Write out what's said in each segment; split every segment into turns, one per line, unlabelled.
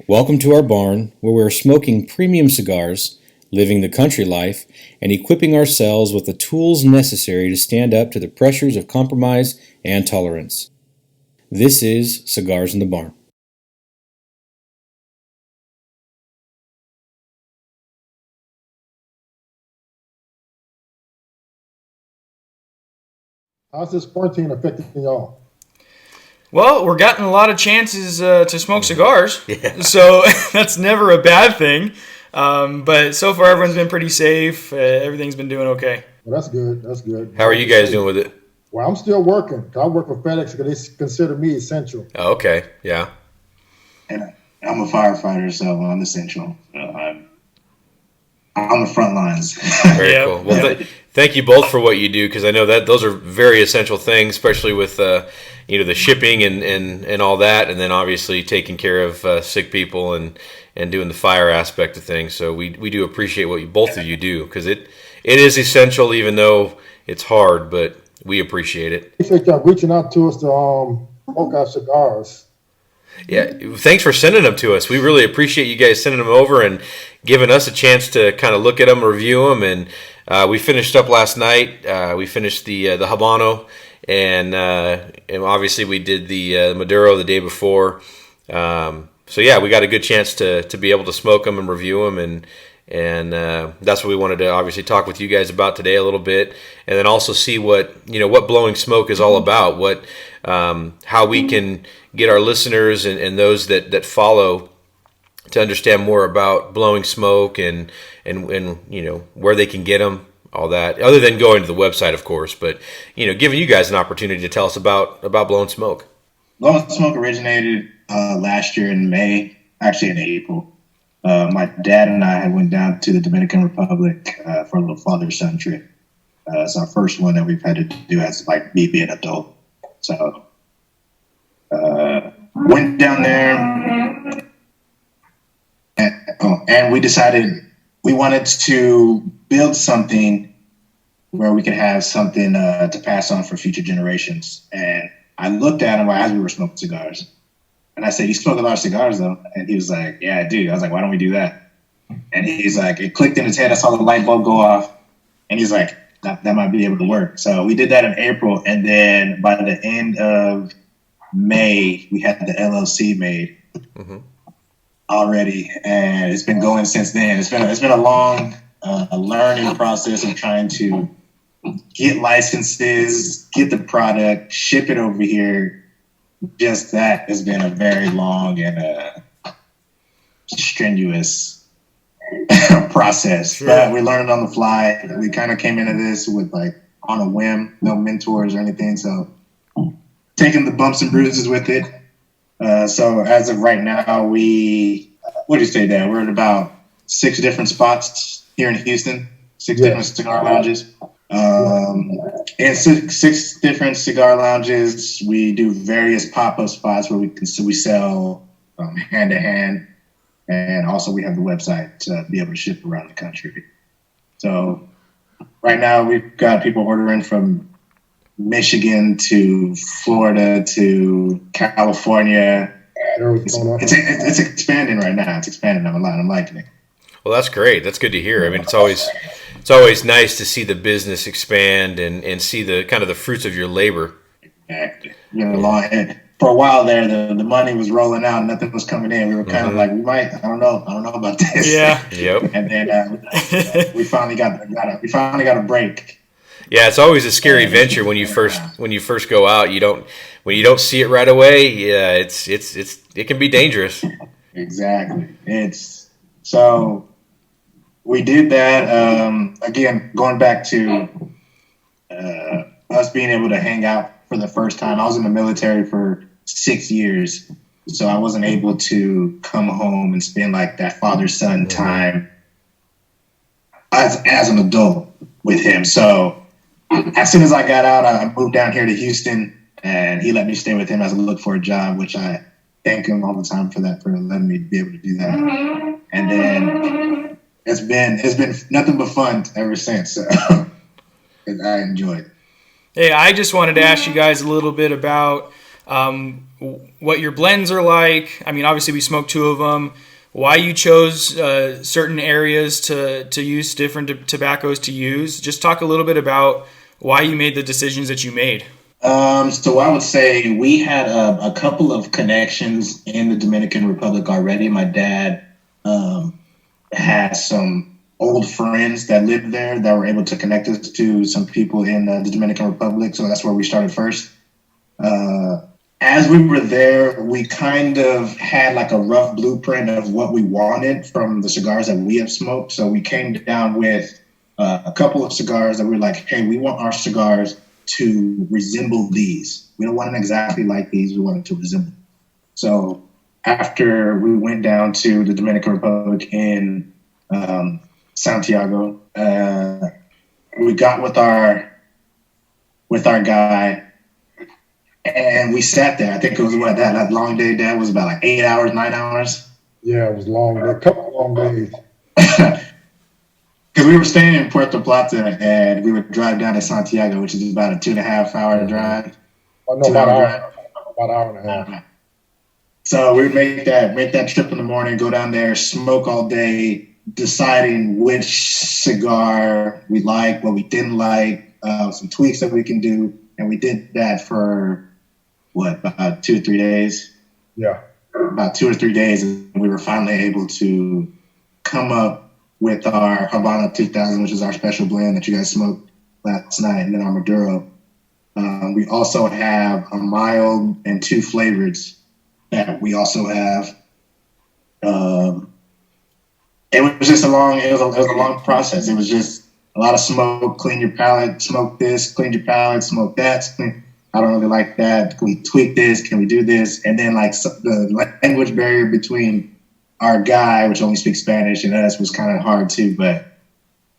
Welcome to our barn, where we're smoking premium cigars, living the country life, and equipping ourselves with the tools necessary to stand up to the pressures of compromise and tolerance. This is Cigars in the Barn.
How's this quarantine affecting y'all?
Well, we're getting a lot of chances to smoke cigars, so that's never a bad thing. But so far, everyone's been pretty safe. Everything's been doing okay.
Well, that's good. That's good.
How are you guys doing with it?
Well, I'm still working. I work for FedEx because they consider me essential.
Oh, okay, yeah.
And I'm a firefighter, so I'm essential. I'm on the front lines.
Very cool. Well, thank you both for what you do, because I know that those are very essential things, especially with the shipping and all that, and then obviously taking care of sick people and doing the fire aspect of things. So we do appreciate what both of you do, because it is essential, even though it's hard, but we appreciate it.
Appreciate y'all reaching out to us to smoke our cigars.
Yeah, thanks for sending them to us. We really appreciate you guys sending them over and giving us a chance to kind of look at them, review them, and we finished up last night. We finished the Habano, and obviously we did the Maduro the day before. So yeah, we got a good chance to be able to smoke them and review them, and that's what we wanted to obviously talk with you guys about today a little bit, and then also see what Blowing Smoke is all about, how we can get our listeners and those that follow to understand more about Blowing Smoke and where they can get them, all that, other than going to the website, of course, but giving you guys an opportunity to tell us about Blowing Smoke.
Blowing Smoke originated last year in May, actually in April. My dad and I went down to the Dominican Republic for a little father-son trip. It's our first one that we've had to do as me being an adult. So went down there, and we decided we wanted to build something where we could have something to pass on for future generations. And I looked at him as we were smoking cigars. And I said, "You smoke a lot of cigars, though?" And he was like, "Yeah, I do." I was like, "Why don't we do that?" And he's like, it clicked in his head. I saw the light bulb go off. And he's like, that might be able to work. So we did that in April. And then by the end of May, we had the LLC made already. And it's been going since then. It's been a long learning process of trying to get licenses, get the product, ship it over here. Just that has been a very long and strenuous process. Sure. But we learned on the fly. We kind of came into this with on a whim, no mentors or anything. So taking the bumps and bruises with it. So as of right now, what do you say, Dad? We're at about 6 different spots here in Houston, 6 different cigar lounges. And 6 different cigar lounges. We do various pop-up spots where we sell hand to hand, and also we have the website to be able to ship around the country. So right now we've got people ordering from Michigan to Florida to California. It's expanding right now. It's expanding a lot. I'm liking it.
Well, that's great. That's good to hear. I mean, it's always nice to see the business expand and see the kind of the fruits of your labor.
Exactly. For a while there, the money was rolling out, nothing was coming in. We were kind of like, I don't know about this.
Yeah. Yep.
And then we finally got a break.
Yeah, it's always a scary venture when you first go out. When you don't see it right away. Yeah, it can be dangerous.
Exactly. So we did that. Again, going back to us being able to hang out for the first time. I was in the military for 6 years, so I wasn't able to come home and spend that father-son time as an adult with him. So as soon as I got out, I moved down here to Houston, and he let me stay with him as I looked for a job, which I thank him all the time for letting me be able to do that. And then it's been nothing but fun ever since. So I enjoyed it.
Hey, I just wanted to ask you guys a little bit about what your blends are like. I mean, obviously we smoked 2 of them. Why you chose certain areas to use different tobaccos to use. Just talk a little bit about why you made the decisions that you made.
So I would say we had a couple of connections in the Dominican Republic already. My dad had some old friends that lived there that were able to connect us to some people in the Dominican Republic. So that's where we started first. As we were there, we kind of had like a rough blueprint of what we wanted from the cigars that we have smoked. So we came down with a couple of cigars that we were like, hey, we want our cigars to resemble these. We don't want them exactly like these. We want it to resemble. So after we went down to the Dominican Republic in Santiago, we got with our guy. And we sat there. I think it was that long day. Dad was about like 8 hours, 9 hours.
Yeah, it was long. A couple of long days.
Because we were staying in Puerto Plata, and we would drive down to Santiago, which is about a 2.5 hour drive.
Oh, no, about an hour and a half.
So we would make that trip in the morning, go down there, smoke all day, deciding which cigar we like, what we didn't like, some tweaks that we can do, and we did that for about 2 or 3 days.
Yeah,
about 2 or 3 days, and we were finally able to come up with our Habano 2000, which is our special blend that you guys smoked last night, and then our Maduro. We also have a mild and 2 flavors that we also have. It was just a long process. It was just a lot of smoke, clean your palate, smoke this, clean your palate, smoke that. I don't really like that. Can we tweak this? Can we do this? And then like the language barrier between our guy, which only speaks Spanish, and us was kind of hard too, but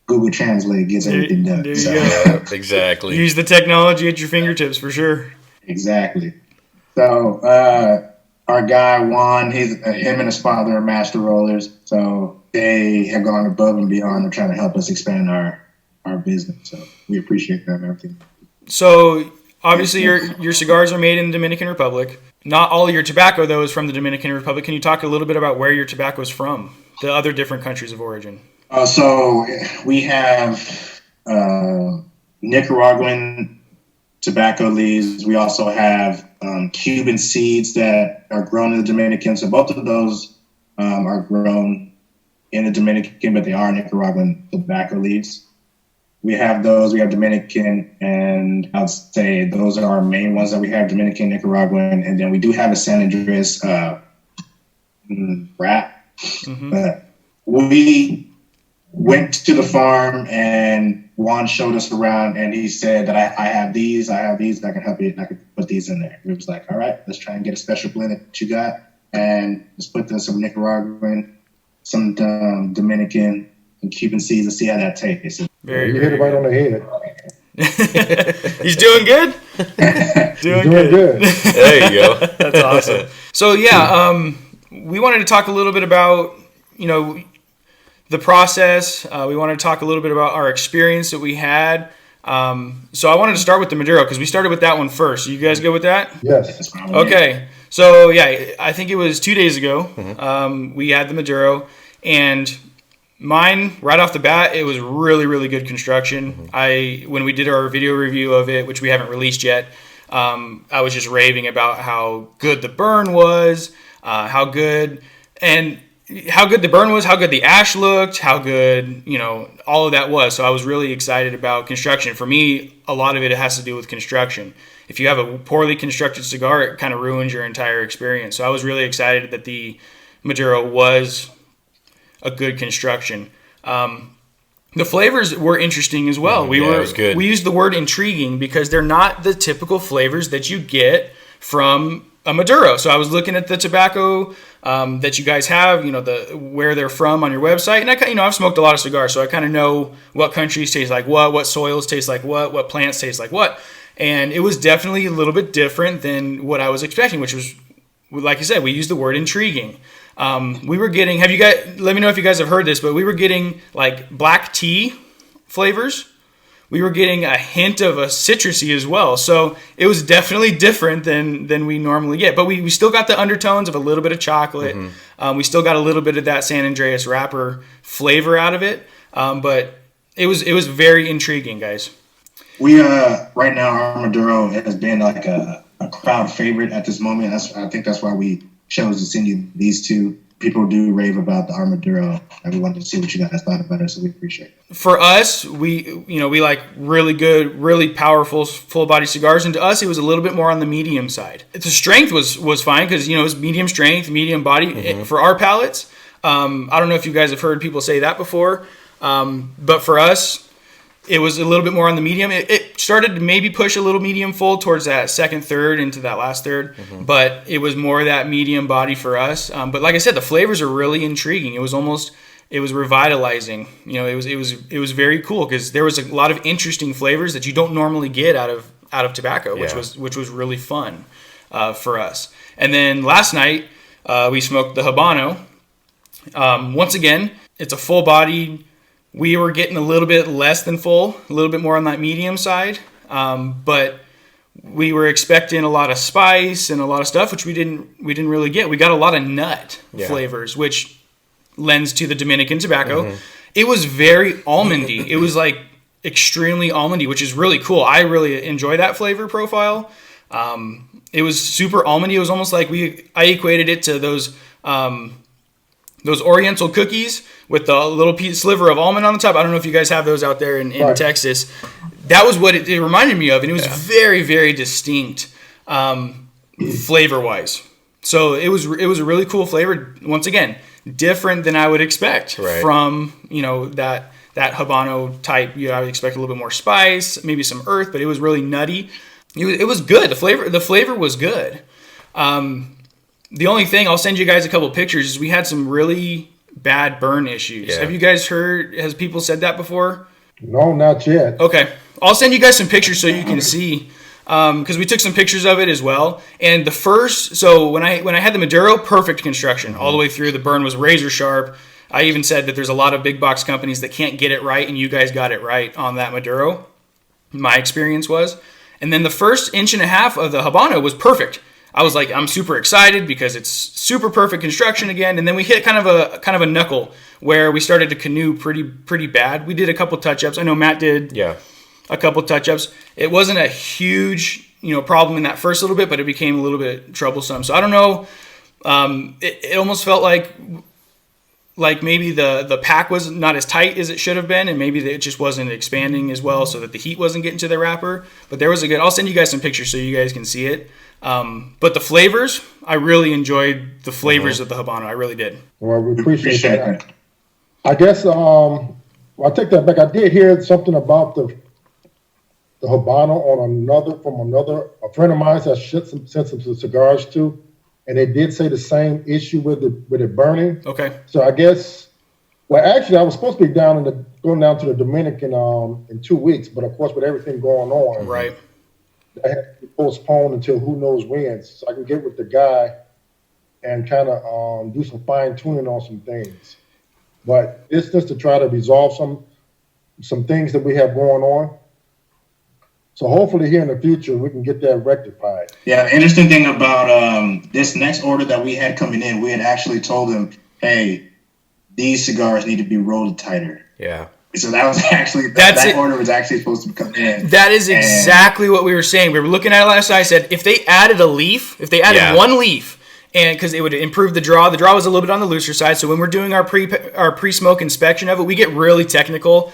Google Translate gets everything done.
There you
So.
go.
Exactly.
Use the technology at your fingertips for sure.
Exactly. So our guy Juan, him and his father are master rollers, so they have gone above and beyond. They're trying to help us expand our business. So we appreciate that and everything.
So obviously your cigars are made in the Dominican Republic. Not all of your tobacco though is from the Dominican Republic. Can you talk a little bit about where your tobacco is from, the other different countries of origin?
So we have Nicaraguan tobacco leaves. We also have Cuban seeds that are grown in the Dominican. So both of those are grown in the Dominican, but they are Nicaraguan tobacco leaves. We have those. We have Dominican, and I would say those are our main ones that we have: Dominican, Nicaraguan, and then we do have a San Andres wrap.
Mm-hmm.
But we went to the farm, and Juan showed us around, and he said that I have these, I can help you, and I can put these in there. We was like, all right, let's try and get a special blend that you got, and let's put some Nicaraguan, some Dominican, and Cuban seeds and see how that tastes.
You hit it right on the head.
He's doing good?
Doing good.
There you go.
That's awesome. So yeah, we wanted to talk a little bit about, the process. We wanted to talk a little bit about our experience that we had. So I wanted to start with the Maduro because we started with that one first. You guys good with that?
Yes.
Okay. So yeah, I think it was 2 days ago. We had the Maduro, and mine, right off the bat, it was really, really good construction. When we did our video review of it, which we haven't released yet, I was just raving about how good the burn was, how good the burn was, how good the ash looked, how good, all of that was. So I was really excited about construction. For me, a lot of it has to do with construction. If you have a poorly constructed cigar, it kind of ruins your entire experience. So I was really excited that the Maduro was a good construction. The flavors were interesting as well.
It was good.
We used the word intriguing because they're not the typical flavors that you get from a Maduro. So I was looking at the tobacco that you guys have, where they're from on your website, and I've smoked a lot of cigars, so I kind of know what countries taste like what soils taste like what plants taste like what, and it was definitely a little bit different than what I was expecting, which was, like I said, we used the word intriguing. We were getting, let me know if you guys have heard this, but we were getting like black tea flavors, we were getting a hint of a citrusy as well. So it was definitely different than we normally get. But we still got the undertones of a little bit of chocolate. We still got a little bit of that San Andreas wrapper flavor out of it. But it was very intriguing, guys.
We right now our Maduro has been like a crowd favorite at this moment. I think that's why we chose to send you these two. People do rave about the Armaduro, and we wanted to see what you guys thought about it, so we appreciate it.
For us, we like really good, really powerful, full body cigars, and to us, it was a little bit more on the medium side. The strength was fine because it was medium strength, medium body for our palates. I don't know if you guys have heard people say that before, but for us, it was a little bit more on the medium. It started to maybe push a little medium full towards that second third into that last third, but it was more that medium body for us. But like I said, the flavors are really intriguing. It was revitalizing. It was very cool because there was a lot of interesting flavors that you don't normally get out of tobacco, which was really fun for us. And then last night we smoked the Habano. Once again, it's a full body. We were getting a little bit less than full, a little bit more on that medium side, but we were expecting a lot of spice and a lot of stuff, which we didn't really get. We got a lot of nut flavors, which lends to the Dominican tobacco. It was very almondy. It was like extremely almondy, which is really cool. I really enjoy that flavor profile. It was super almondy. It was almost like I equated it to those Oriental cookies with the little sliver of almond on the top. I don't know if you guys have those out there in Texas. That was what it reminded me of, and it was very, very distinct flavor-wise. So it was a really cool flavor. Once again, different than I would expect from that Habano type. I would expect a little bit more spice, maybe some earth, but it was really nutty. It was good. The flavor was good. The only thing, I'll send you guys a couple of pictures, is we had some really bad burn issues. Yeah. Have you guys heard, has people said that before?
No, not yet.
Okay. I'll send you guys some pictures so you can see, because we took some pictures of it as well. And when I had the Maduro, perfect construction all the way through. The burn was razor sharp. I even said that there's a lot of big box companies that can't get it right, and you guys got it right on that Maduro. My experience was. And then the first inch and a half of the Habano was perfect. I was like, I'm super excited because it's super perfect construction again. And then we hit kind of a knuckle where we started to canoe pretty bad. We did a couple touch-ups. I know Matt did a couple touch-ups. It wasn't a huge problem in that first little bit, but it became a little bit troublesome. So I don't know. It almost felt like maybe the pack was not as tight as it should have been, and maybe it just wasn't expanding as well so that the heat wasn't getting to the wrapper. But there was I'll send you guys some pictures so you guys can see it. But the flavors, I really enjoyed the flavors of the Habano. I really did.
Well, we appreciate that. I guess I'll take that back. I did hear something about the Habano from a friend of mine that sent some cigars to, and they did say the same issue with it burning. Okay. So I guess, actually, I was supposed to be going down to the Dominican in 2 weeks, but of course with everything going on,
right,
I had to be postponed until who knows when, so I can get with the guy and kind of do some fine tuning on some things. But it's just to try to resolve some things that we have going on. So hopefully here in the future we can get that rectified.
Yeah, the interesting thing about this next order that we had coming in, we had actually told them, hey, these cigars need to be rolled tighter. Yeah. So that was actually that order was actually supposed to come in.
That is exactly what we were saying. We were looking at it last night. I said if they added one leaf, and because it would improve the draw. The draw was a little bit on the looser side. So when we're doing our pre-smoke inspection of it, we get really technical.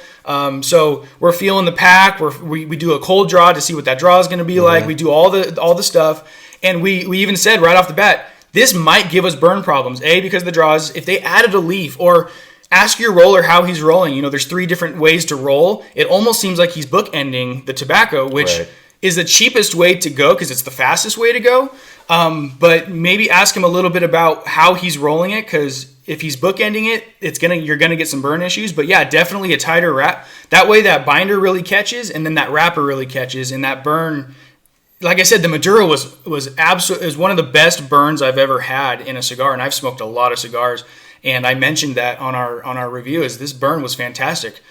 So we're feeling the pack. We do a cold draw to see what that draw is going to be like. We do all the stuff, and we even said right off the bat, this might give us burn problems. Because the draws. If they added a leaf, or ask your roller how he's rolling. There's 3 different ways to roll. It almost seems like he's bookending the tobacco, which is the cheapest way to go because it's the fastest way to go. But maybe ask him a little bit about how he's rolling it, because if he's bookending it, you're gonna get some burn issues. But yeah, definitely a tighter wrap. That way that binder really catches, and then that wrapper really catches, and that burn. Like I said, the Maduro was one of the best burns I've ever had in a cigar, and I've smoked a lot of cigars. And I mentioned that on our review, is this burn was fantastic.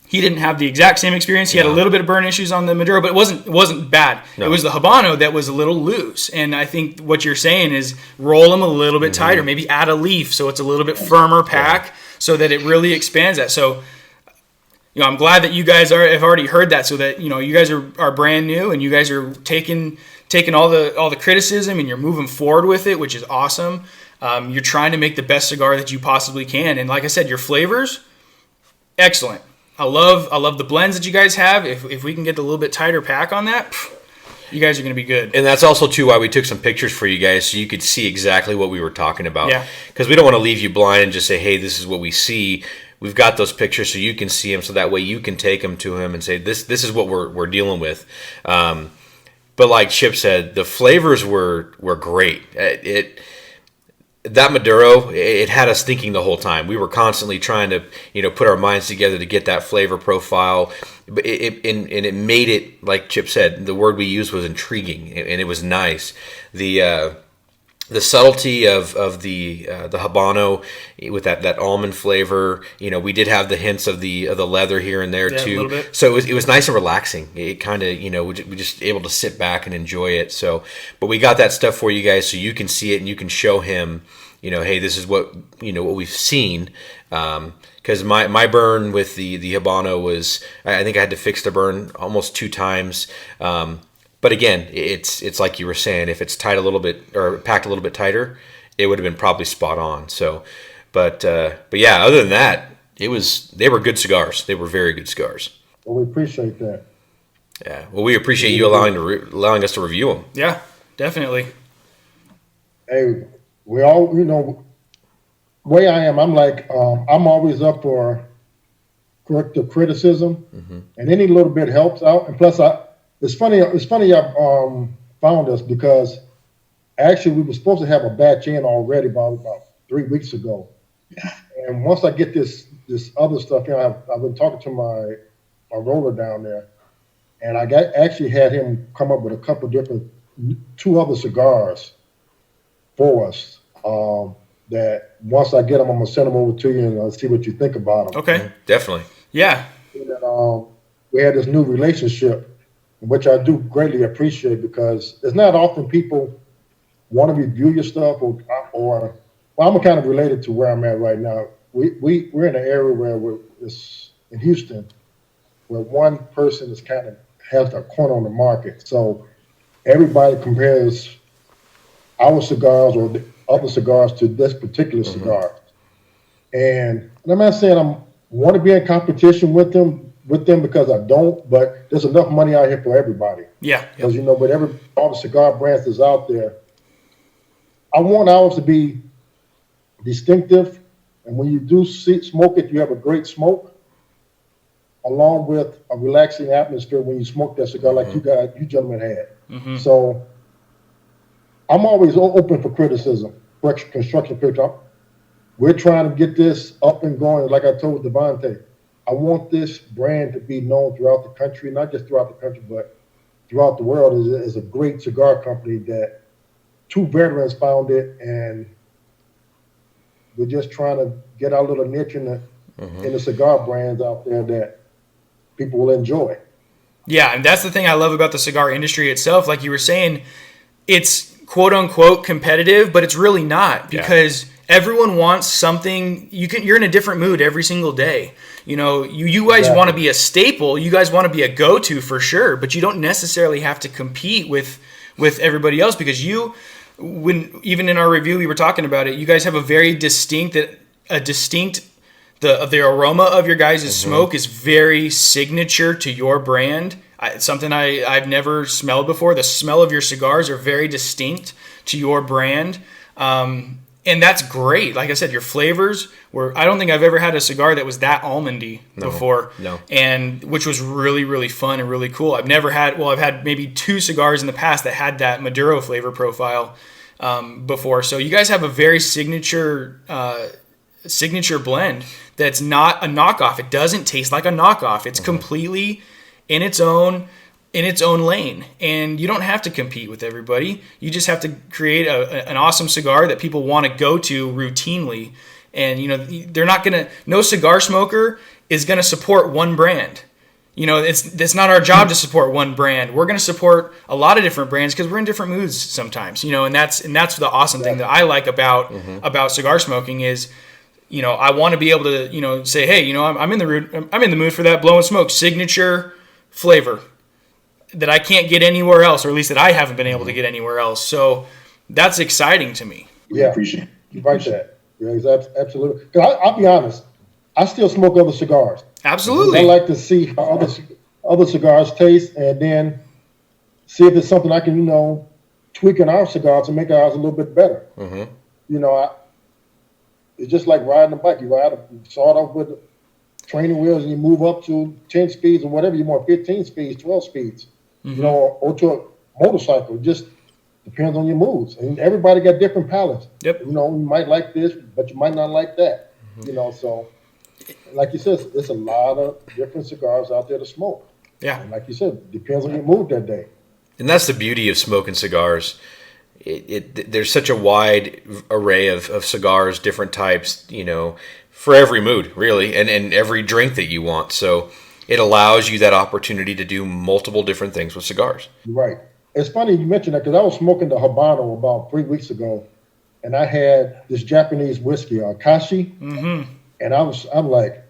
He didn't have the exact same experience. He had a little bit of burn issues on the Maduro, but it wasn't bad. No. It was the Habano that was a little loose. And I think what you're saying is roll them a little bit tighter, maybe add a leaf so it's a little bit firmer pack so that it really expands that. So, I'm glad that you guys have already heard that, so that, you guys are brand new and you guys are taking all the criticism and you're moving forward with it, which is awesome. You're trying to make the best cigar that you possibly can. And like I said, your flavors, excellent. I love the blends that you guys have. If we can get a little bit tighter pack on that, you guys are going to be good.
And that's also, too, why we took some pictures for you guys so you could see exactly what we were talking about.
Yeah.
Because we don't want to leave you blind and just say, hey, this is what we see. We've got those pictures so you can see them, so that way you can take them to him and say, this is what we're dealing with. But like Chip said, the flavors were great. That Maduro, it had us thinking the whole time. We were constantly trying to, put our minds together to get that flavor profile. But it made it, like Chip said, the word we used was intriguing, and it was nice. The subtlety of the Habano with that almond flavor, we did have the hints of the leather here and there too.
A little bit.
So it was nice and relaxing. It kind of, we just able to sit back and enjoy it. So, but we got that stuff for you guys so you can see it and you can show him, hey, this is what what we've seen. Because my burn with the Habano was, I think I had to fix the burn almost 2 times. But again, it's like you were saying, if it's tight a little bit or packed a little bit tighter, it would have been probably spot on. So, but yeah, other than that, they were good cigars. They were very good cigars.
Well, we appreciate that.
Yeah. Well, we appreciate you allowing us to review them.
Yeah, definitely.
Hey, we all, the way I am, I'm like, I'm always up for corrective criticism, and any little bit helps out. And plus, it's funny you found us, because actually we were supposed to have a batch in already about 3 weeks ago. Yeah. And once I get this other stuff, I've been talking to my roller down there, and I actually had him come up with a couple different 2 other cigars for us. That once I get them, I'm gonna send them over to you and see what you think about them.
Okay,
definitely.
Yeah.
And, we had this new relationship, which I do greatly appreciate, because it's not often people want to review your stuff or well, I'm kind of related to where I'm at right now. We're in an area where it's in Houston, where one person is kind of has a corner on the market. So everybody compares our cigars or the other cigars to this particular cigar. And I'm not saying I want to be in competition with them because I don't, but there's enough money out here for everybody.
Yeah.
Because, but all the cigar brands that's out there, I want ours to be distinctive. And when you do smoke it, you have a great smoke, along with a relaxing atmosphere when you smoke that cigar like you gentlemen had. So I'm always open for criticism, construction criticism. We're trying to get this up and going. Like I told DeVante, I want this brand to be known throughout the country, not just throughout the country, but throughout the world as a great cigar company that 2 veterans found it, and we're just trying to get our little niche in the cigar brands out there that people will enjoy.
Yeah, and that's the thing I love about the cigar industry itself. Like you were saying, it's quote-unquote competitive, but it's really not, because everyone wants something. You're in a different mood every single day. You guys want to be a staple. You guys want to be a go-to for sure, but you don't necessarily have to compete with everybody else, because even in our review, we were talking about it. You guys have a very distinct, the aroma of your guys' smoke is very signature to your brand. It's something I've never smelled before. The smell of your cigars are very distinct to your brand. And that's great. Like I said, your flavors were, I don't think I've ever had a cigar that was that almondy before.
No.
And which was really, really fun and really cool. I've had maybe 2 cigars in the past that had that Maduro flavor profile before. So you guys have a very signature blend that's not a knockoff. It doesn't taste like a knockoff. It's completely in its own lane, and you don't have to compete with everybody. You just have to create an awesome cigar that people want to go to routinely. And they're not gonna. No cigar smoker is going to support one brand. You know, it's not our job to support one brand. We're going to support a lot of different brands because we're in different moods sometimes. You know, and that's the awesome thing that I like about cigar smoking is, you know, I want to be able to, you know, say, hey, you know, I'm in the mood for that Blowing Smoke signature flavor that I can't get anywhere else, or at least that I haven't been able to get anywhere else. So that's exciting to me.
Yeah,
Appreciate it.
you like that. Yeah, absolutely. 'Cause I'll be honest, I still smoke other cigars.
Absolutely.
I like to see how other cigars taste, and then see if it's something I can, you know, tweak in our cigars to make ours a little bit better. You know, it's just like riding a bike. You start off with training wheels, and you move up to 10 speeds or whatever you want, 15 speeds, 12 speeds. You know, or to a motorcycle. It just depends on your moods, and everybody got different palates.
Yep.
You know, you might like this, but you might not like that. You know, so. Like you said, there's a lot of different cigars out there to smoke.
Yeah.
And like you said, it depends on your mood that day.
And that's the beauty of smoking cigars. There's such a wide array of cigars, different types, you know, for every mood, really, and every drink that you want. So it allows you that opportunity to do multiple different things with cigars.
Right. It's funny you mentioned that because I was smoking the Habano about 3 weeks ago, and I had this Japanese whiskey, Akashi. And I'm like,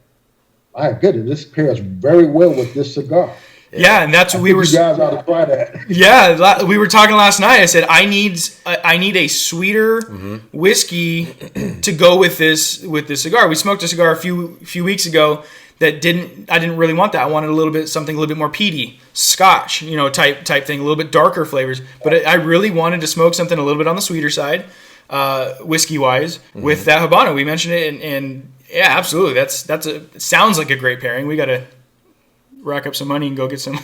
my goodness, this pairs very well with this cigar.
Yeah, and that's what we were.
You guys ought to try that.
Yeah, we were talking last night. I said I need a sweeter whiskey to go with this cigar. We smoked a cigar a few weeks ago that I didn't really want that. I wanted something a little bit more peaty, Scotch, you know, type thing, a little bit darker flavors. But I really wanted to smoke something a little bit on the sweeter side, whiskey wise, with that Habano. We mentioned it, and yeah, absolutely. It sounds like a great pairing. We got to rack up some money and go get some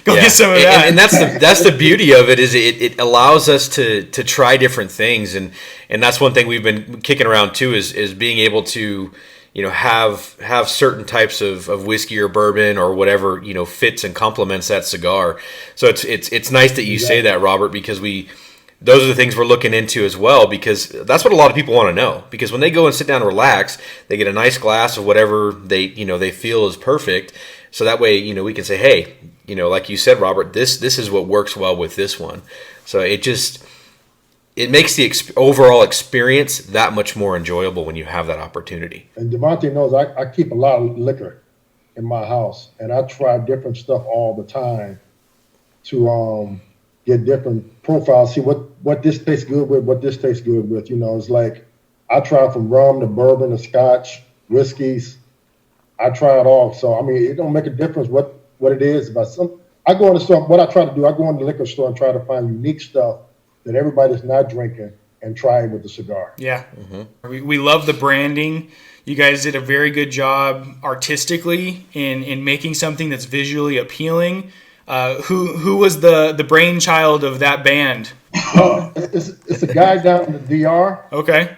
get some of that.
And that's the beauty of it is it allows us to try different things, and that's one thing we've been kicking around too is being able to, you know, have certain types of whiskey or bourbon or whatever, you know, fits and complements that cigar. So it's nice that you say that, Robert, because those are the things we're looking into as well, because that's what a lot of people want to know. Because when they go and sit down and relax, they get a nice glass of whatever they feel is perfect. So that way, you know, we can say, hey, you know, like you said, Robert, this is what works well with this one. So it makes the overall experience that much more enjoyable when you have that opportunity.
And DeVante knows I keep a lot of liquor in my house, and I try different stuff all the time to get different profiles, see what this tastes good with, what this tastes good with. You know, it's like I try from rum to bourbon to Scotch, whiskeys. I try it all. So I mean, it don't make a difference what it is. But I go in the store. What I try to do, I go in the liquor store and try to find unique stuff that everybody's not drinking and try it with the cigar.
Yeah, we love the branding. You guys did a very good job artistically in making something that's visually appealing. Who was the brainchild of that band?
It's a guy down in the DR.
Okay.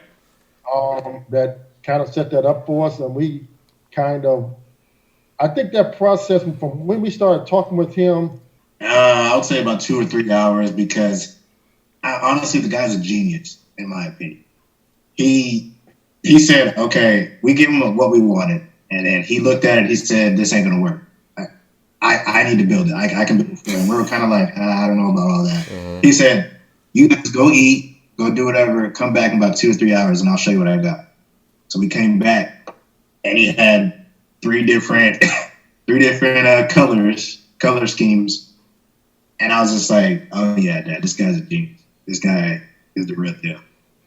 That kind of set that up for us, and we I think that process from when we started talking with him.
I would say about 2 or 3 hours, because honestly, the guy's a genius, in my opinion. He said, okay, we give him what we wanted, and then he looked at it, he said, this ain't gonna work. I need to build it. I can build it for him. We were kind of like, I don't know about all that. He said, you guys go eat, go do whatever, come back in about 2 or 3 hours, and I'll show you what I got. So we came back, and he had three different color schemes. And I was just like, oh yeah, Dad, this guy's a genius. This guy is the real deal.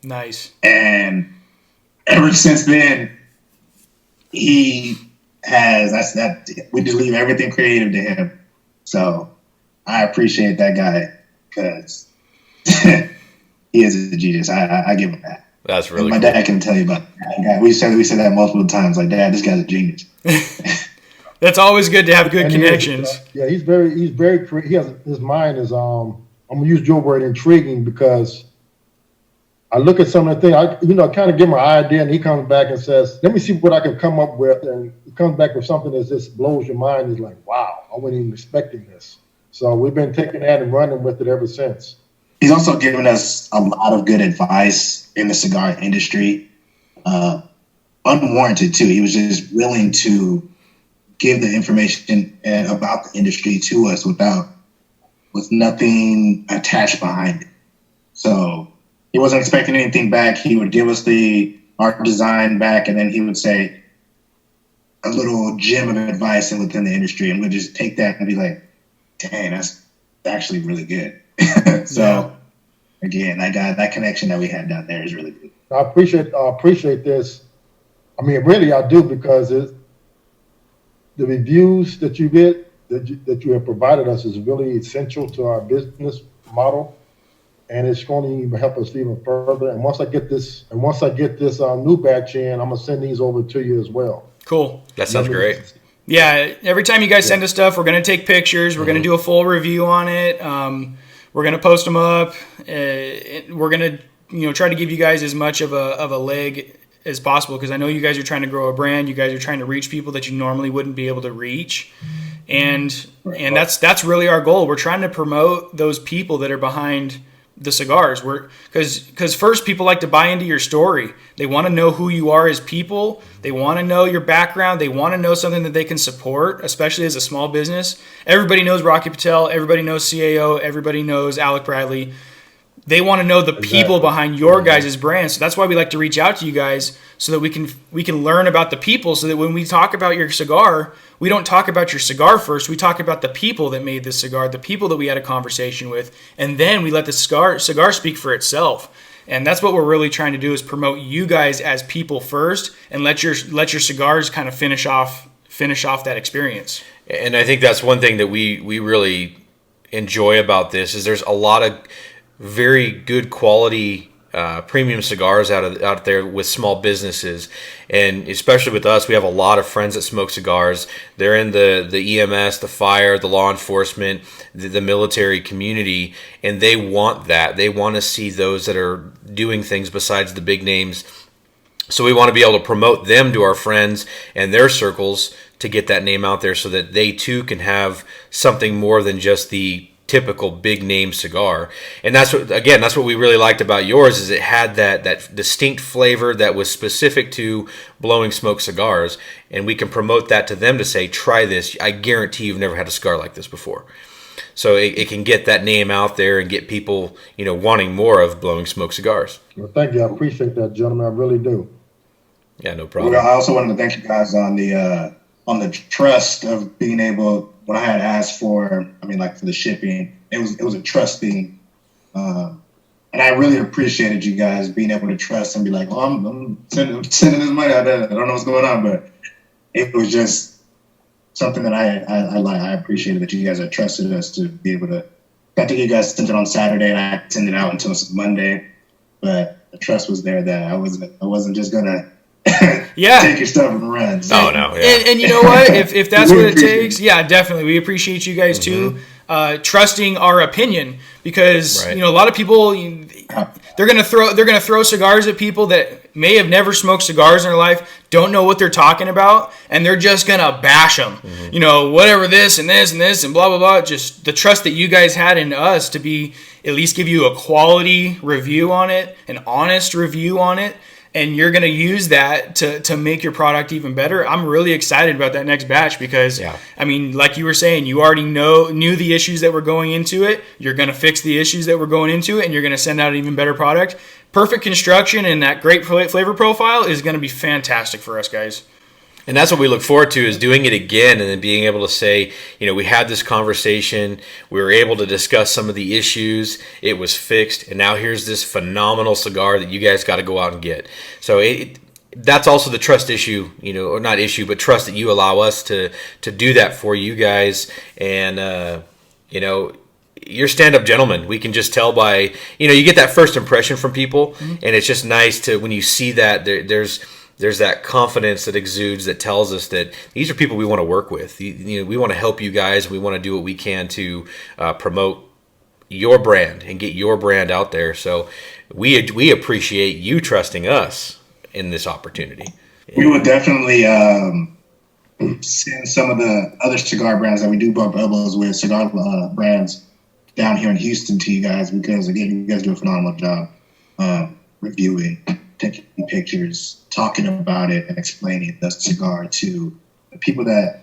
Nice.
And ever since then, he has, we just leave everything creative to him. So I appreciate that guy, because he is a genius. I give him that.
That's really
my
cool.
dad can tell you about that. We said that multiple times. Like, Dad, this guy's a genius.
That's always good to have good connections.
He's very he has, his mind is I'm gonna use your word, intriguing, because I look at some of the things, I kind of give him an idea, and he comes back and says, let me see what I can come up with, and he comes back with something that just blows your mind. He's like, wow, I wasn't even expecting this. So we've been taking that and running with it ever since.
He's also given us a lot of good advice in the cigar industry, unwarranted too. He was just willing to give the information about the industry to us with nothing attached behind it. So he wasn't expecting anything back. He would give us our design back, and then he would say a little gem of advice within the industry, and we'd just take that and be like, dang, that's actually really good. So again, that connection that we had down there is really good.
I appreciate this. I mean, really, I do, because the reviews that you get, that you have provided us, is really essential to our business model, and it's going to even help us even further. And once I get this new batch in, I'm gonna send these over to you as well.
Cool.
That sounds great.
Yeah, every time you guys send us stuff, we're going to take pictures. We're going to do a full review on it. We're going to post them up. We're going to, try to give you guys as much of a leg as possible, because I know you guys are trying to grow a brand. You guys are trying to reach people that you normally wouldn't be able to reach. And that's really our goal. We're trying to promote those people that are behind the cigars. Because first, people like to buy into your story. They want to know who you are as people. They want to know your background. They want to know something that they can support, especially as a small business. Everybody knows Rocky Patel. Everybody knows CAO. Everybody knows Alec Bradley. They want to know the people behind your guys' brand. So that's why we like to reach out to you guys, so that we can learn about the people, so that when we talk about your cigar, we don't talk about your cigar first. We talk about the people that made this cigar, the people that we had a conversation with, and then we let the cigar speak for itself. And that's what we're really trying to do, is promote you guys as people first, and let your cigars kind of finish off that experience.
And I think that's one thing that we really enjoy about this, is there's a lot of very good quality premium cigars out there with small businesses, and especially with us, we have a lot of friends that smoke cigars. They're in the EMS, the fire, the law enforcement, the military community, and they want that. They want to see those that are doing things besides the big names. So we want to be able to promote them to our friends and their circles to get that name out there, so that they too can have something more than just the typical big name cigar. And that's what we really liked about yours, is it had that distinct flavor that was specific to Blowing Smoke Cigars, and we can promote that to them to say, try this. I guarantee you've never had a cigar like this before. So it can get that name out there and get people, wanting more of Blowing Smoke Cigars.
Well, thank you. I appreciate that, gentlemen. I really do.
Yeah, no problem.
I also wanted to thank you guys on the trust of being able, when I had asked for the shipping, it was a trust thing. And I really appreciated you guys being able to trust and be like, well, I'm sending this money. I don't know what's going on, but it was just something that I appreciated, that you guys had trusted us to be able to. I think you guys sent it on Saturday, and I sent it out until Monday, but the trust was there that I wasn't just gonna take your stuff and run. So.
Oh no, yeah.
And you know what? If that's what it takes, yeah, definitely. We appreciate you guys too, trusting our opinion, because a lot of people, they're gonna throw cigars at people that may have never smoked cigars in their life, don't know what they're talking about, and they're just gonna bash them. Whatever this and this and this and blah blah blah. Just the trust that you guys had in us to be at least give you a quality review on it, an honest review on it. And you're going to use that to make your product even better. I'm really excited about that next batch, because, like you were saying, you already knew the issues that were going into it. You're going to fix the issues that were going into it, and you're going to send out an even better product. Perfect construction and that great flavor profile is going to be fantastic for us guys.
And that's what we look forward to, is doing it again and then being able to say, we had this conversation, we were able to discuss some of the issues, it was fixed, and now here's this phenomenal cigar that you guys got to go out and get. So that's also the trust issue, or not issue, but trust that you allow us to do that for you guys. And, you're stand-up gentlemen. We can just tell by, you get that first impression from people, and it's just nice to, when you see that, there's that confidence that exudes that tells us that these are people we want to work with. We want to help you guys. We want to do what we can to promote your brand and get your brand out there. So we appreciate you trusting us in this opportunity.
We would definitely send some of the other cigar brands that we do bump elbows with, cigar brands down here in Houston to you guys, because, again, you guys do a phenomenal job reviewing, taking pictures, talking about it, and explaining the cigar to the people that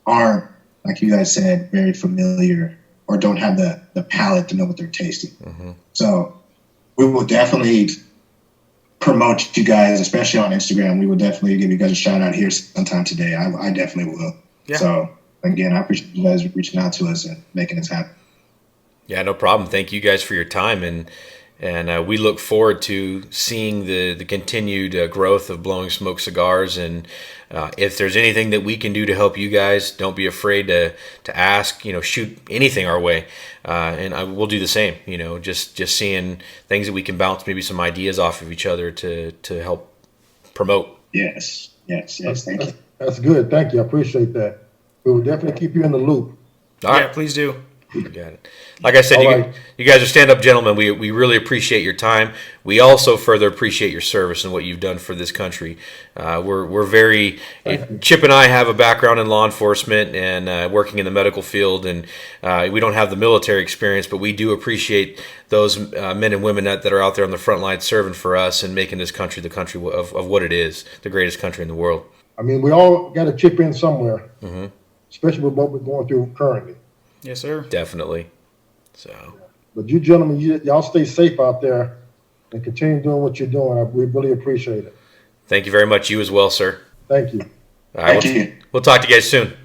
aren't, like you guys said, very familiar or don't have the palate to know what they're tasting. So we will definitely promote you guys, especially on Instagram. We will definitely give you guys a shout out here sometime today. I definitely will.
Yeah.
So again, I appreciate you guys reaching out to us and making this happen.
Yeah, no problem. Thank you guys for your time, and we look forward to seeing the continued growth of Blowing Smoke Cigars. And if there's anything that we can do to help you guys, don't be afraid to ask. Shoot anything our way, and we'll do the same. Just seeing things that we can bounce maybe some ideas off of each other to help promote.
Yes. Thank you.
That's good. Thank you. I appreciate that. We will definitely keep you in the loop.
All right.
Yeah, please do.
You got it. Like I said, you guys are stand-up gentlemen. We really appreciate your time. We also further appreciate your service and what you've done for this country. We're very Chip and I have a background in law enforcement and working in the medical field, and we don't have the military experience, but we do appreciate those men and women that are out there on the front line serving for us and making this country the country of what it is, the greatest country in the world.
I mean, we all got to chip in somewhere, especially with what we're going through currently.
Yes, sir.
Definitely. So,
But you gentlemen, y'all stay safe out there and continue doing what you're doing. We really appreciate it.
thank you very much. You as well, sir.
Thank you.
All right,
Thank you.
we'll talk to you guys soon.